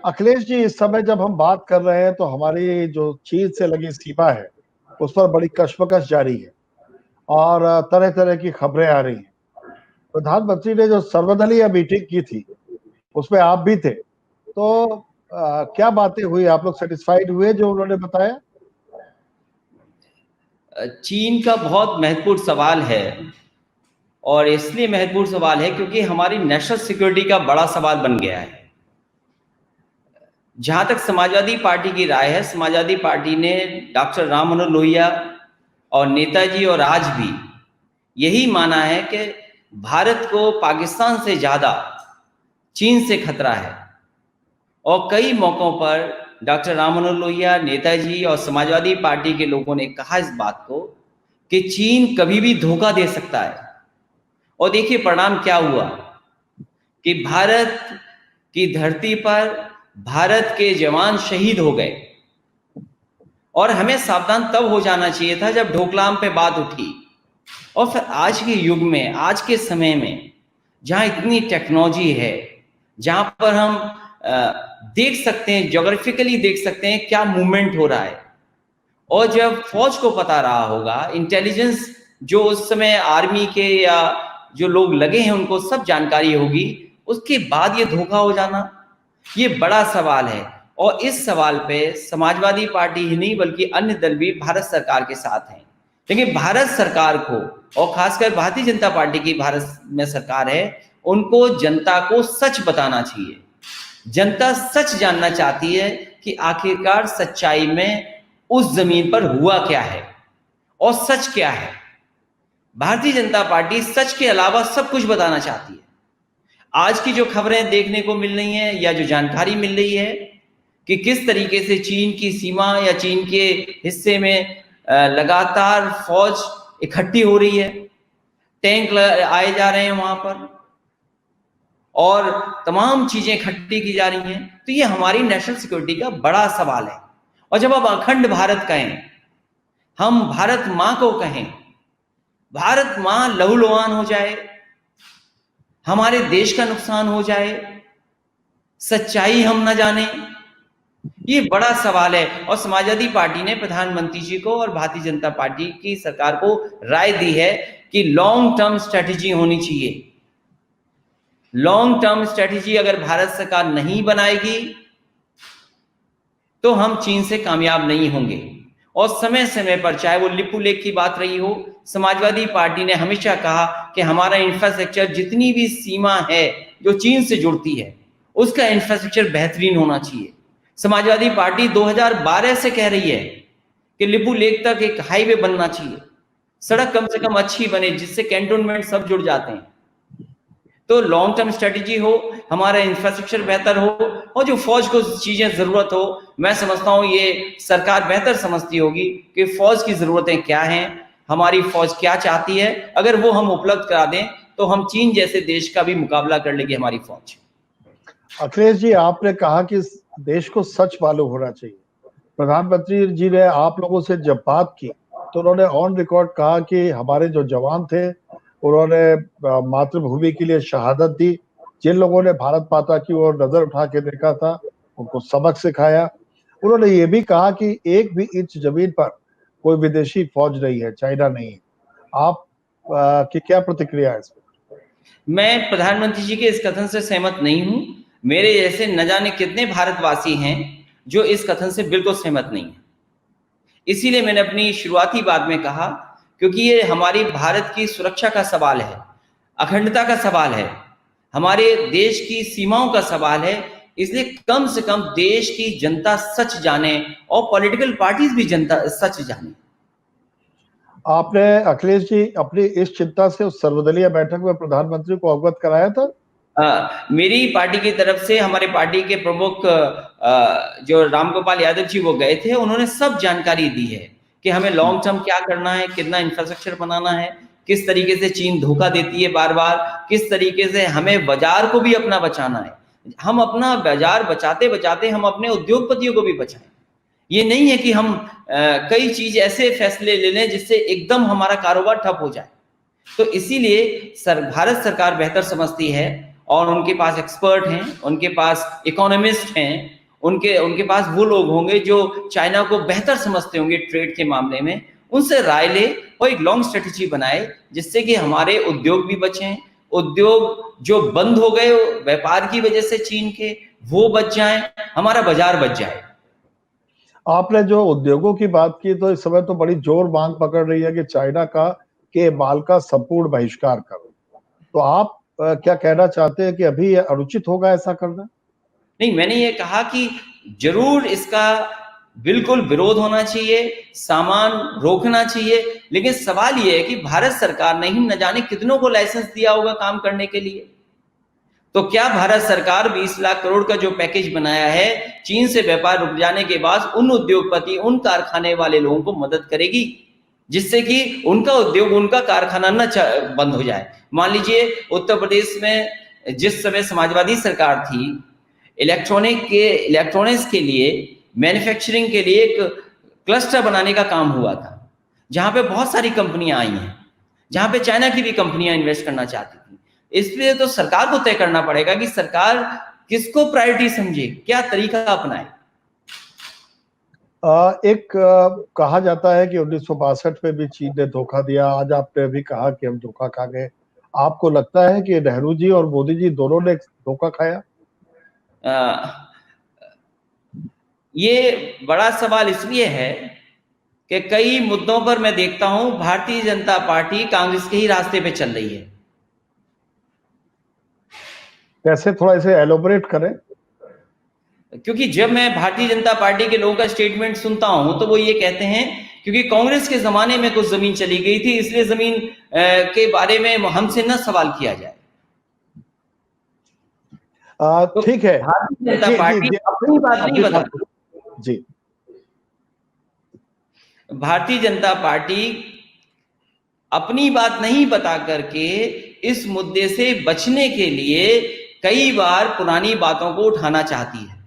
अखिलेश जी, इस समय जब हम बात कर रहे हैं तो हमारी जो चीन से लगी सीमा है उस पर बड़ी कशमकश जारी है और तरह तरह की खबरें आ रही हैं। प्रधानमंत्री ने जो सर्वदलीय मीटिंग की थी उसमें आप भी थे, तो क्या बातें हुई? आप लोग सेटिस्फाइड हुए जो उन्होंने बताया? चीन का बहुत महत्वपूर्ण सवाल है, और इसलिए महत्वपूर्ण सवाल है क्योंकि हमारी नेशनल सिक्योरिटी का बड़ा सवाल बन गया है। जहां तक समाजवादी पार्टी की राय है, समाजवादी पार्टी ने डॉक्टर राम मनोहर लोहिया और नेताजी और आज भी यही माना है कि भारत को पाकिस्तान से ज्यादा चीन से खतरा है। और कई मौकों पर डॉक्टर राम मनोहर लोहिया, नेताजी और समाजवादी पार्टी के लोगों ने कहा इस बात को कि चीन कभी भी धोखा दे सकता है। और देखिए परिणाम क्या हुआ कि भारत की धरती पर भारत के जवान शहीद हो गए। और हमें सावधान तब हो जाना चाहिए था जब डोकलाम पे बात उठी। और फिर आज के युग में, आज के समय में, जहां इतनी टेक्नोलॉजी है, जहां पर हम देख सकते हैं, ज्योग्राफिकली देख सकते हैं क्या मूवमेंट हो रहा है। और जब फौज को पता रहा होगा, इंटेलिजेंस जो उस समय आर्मी के या जो लोग लगे हैं उनको सब जानकारी होगी, उसके बाद ये धोखा हो जाना, ये बड़ा सवाल है। और इस सवाल पे समाजवादी पार्टी ही नहीं बल्कि अन्य दल भी भारत सरकार के साथ हैं। लेकिन भारत सरकार को, और खासकर भारतीय जनता पार्टी की भारत में सरकार है, उनको जनता को सच बताना चाहिए। जनता सच जानना चाहती है कि आखिरकार सच्चाई में उस जमीन पर हुआ क्या है और सच क्या है। भारतीय जनता पार्टी सच के अलावा सब कुछ बताना चाहती है। आज की जो खबरें देखने को मिल रही हैं या जो जानकारी मिल रही है कि किस तरीके से चीन की सीमा या चीन के हिस्से में लगातार फौज इकट्ठी हो रही है, टैंक आए जा रहे हैं वहां पर और तमाम चीजें इकट्ठी की जा रही हैं, तो ये हमारी नेशनल सिक्योरिटी का बड़ा सवाल है। और जब आप अखंड भारत कहें, हम भारत मां को कहें, भारत मां लहूलुहान हो जाए, हमारे देश का नुकसान हो जाए, सच्चाई हम न जाने, ये बड़ा सवाल है। और समाजवादी पार्टी ने प्रधानमंत्री जी को और भारतीय जनता पार्टी की सरकार को राय दी है कि लॉन्ग टर्म स्ट्रेटेजी होनी चाहिए। लॉन्ग टर्म स्ट्रेटेजी अगर भारत सरकार नहीं बनाएगी तो हम चीन से कामयाब नहीं होंगे। और समय समय पर, चाहे वो लिपू लेख की बात रही हो, समाजवादी पार्टी ने हमेशा कहा कि हमारा इंफ्रास्ट्रक्चर, जितनी भी सीमा है जो चीन से जुड़ती है, उसका इंफ्रास्ट्रक्चर बेहतरीन होना चाहिए। समाजवादी पार्टी 2012 से कह रही है कि लिपू लेक तक एक हाईवे बनना चाहिए, सड़क कम से कम अच्छी बने जिससे कैंटोनमेंट सब जुड़ जाते हैं। तो लॉन्ग टर्म स्ट्रेटेजी हो, हमारा इंफ्रास्ट्रक्चर बेहतर हो, और जो फौज को चीजें जरूरत हो, मैं समझता हूं ये सरकार बेहतर समझती होगी कि फौज की जरूरतें क्या हैं, हमारी फौज क्या चाहती है। अगर वो हम उपलब्ध करा दें तो हम चीन जैसे देश का भी मुकाबला कर लेगी हमारी फौज। अखिलेश जी, आपने कहा कि देश को सच मालूम होना चाहिए। प्रधानमंत्री जी ने आप लोगों से जब बात की तो उन्होंने ऑन रिकॉर्ड कहा कि हमारे जो जवान थे उन्होंने मातृभूमि के लिए शहादत दी। जिन लोगों ने भारत माता की ओर नजर उठा के देखा था उनको सबक सिखाया। उन्होंने ये भी कहा कि एक भी इंच जमीन पर कोई विदेशी फौज नहीं है, चाइना नहीं है। आप की क्या प्रतिक्रिया है इसमें? मैं प्रधानमंत्री जी के इस कथन से सहमत नहीं हूं। मेरे जैसे न जाने कितने भारतवासी हैं जो इस कथन से बिल्कुल सहमत नहीं है। इसीलिए मैंने अपनी शुरुआती बात में कहा, क्योंकि ये हमारी भारत की सुरक्षा का सवाल है, अखंडता का सवाल है, हमारे देश की सीमाओं का सवाल है। इसलिए कम से कम देश की जनता सच जाने और पॉलिटिकल पार्टीज भी जनता सच जाने। आपने अखिलेश जी अपनी इस चिंता से उस सर्वदलीय बैठक में प्रधानमंत्री को अवगत कराया था? मेरी पार्टी की तरफ से हमारे पार्टी के प्रमुख जो रामगोपाल यादव जी वो गए थे, उन्होंने सब जानकारी दी है कि हमें लॉन्ग टर्म क्या करना है, कितना इंफ्रास्ट्रक्चर बनाना है, किस तरीके से चीन धोखा देती है बार बार, किस तरीके से हमें बाजार को भी अपना बचाना है। हम अपना बाजार बचाते बचाते हम अपने उद्योगपतियों को भी बचाएं। ये नहीं है कि हम कई चीज ऐसे फैसले ले लें जिससे एकदम हमारा कारोबार ठप हो जाए। तो इसीलिए भारत सरकार बेहतर समझती है और उनके पास एक्सपर्ट हैं, उनके पास इकोनॉमिस्ट हैं, उनके पास वो लोग होंगे जो चाइना को बेहतर समझते होंगे ट्रेड के मामले में, उनसे राय ले और एक लॉन्ग स्ट्रेटेजी बनाए जिससे कि हमारे उद्योग भी बचें, उद्योग जो बंद हो गए व्यापार की वजह से चीन के, वो बच जाएं, हमारा बाजार बच जाए। आपने जो उद्योगों की बात की तो इस समय तो बड़ी जोर मांग पकड़ रही है कि चाइना के माल का संपूर्ण बहिष्कार करो। तो आप क्या कहना चाहते हैं कि अभी ये अनुचित होगा ऐसा करना? नहीं, मैंने ये कहा कि जरूर इसका बिल्कुल विरोध होना चाहिए, सामान रोकना चाहिए, लेकिन सवाल ये है कि भारत सरकार ने ही न जाने कितनों को लाइसेंस दिया होगा काम करने के लिए। तो क्या भारत सरकार 20 लाख करोड़ का जो पैकेज बनाया है, चीन से व्यापार रुक जाने के बाद उन उद्योगपति, उन कारखाने वाले लोगों को मदद करेगी जिससे कि उनका उद्योग, उनका कारखाना न बंद हो जाए? मान लीजिए उत्तर प्रदेश में जिस समय समाजवादी सरकार थी, इलेक्ट्रॉनिक्स के लिए, मैन्युफैक्चरिंग के लिए एक क्लस्टर बनाने का काम हुआ था, जहां पे बहुत सारी कंपनियां आई हैं, जहां पे चाइना की भी कंपनियां इन्वेस्ट करना चाहती थी। इसलिए तो सरकार को तय करना पड़ेगा कि सरकार किसको प्रायोरिटी समझे, क्या तरीका अपनाए। कहा जाता है कि 1962 में भी चीन ने धोखा दिया। आज आपने भी कहा कि हम धोखा खा गए। आपको लगता है कि नेहरू जी और मोदी जी दोनों ने धोखा खाया? ये बड़ा सवाल इसलिए है कि कई मुद्दों पर मैं देखता हूं भारतीय जनता पार्टी कांग्रेस के ही रास्ते पे चल रही है। कैसे, थोड़ा इसे एलोबरेट करें। क्योंकि जब मैं भारतीय जनता पार्टी के लोगों का स्टेटमेंट सुनता हूं तो वो ये कहते हैं क्योंकि कांग्रेस के जमाने में कुछ जमीन चली गई थी, इसलिए जमीन के बारे में हमसे न सवाल किया जाए। ठीक है, भारतीय जनता पार्टी अपनी बात नहीं बताती। जी, भारतीय जनता पार्टी अपनी बात नहीं बता करके इस मुद्दे से बचने के लिए कई बार पुरानी बातों को उठाना चाहती है।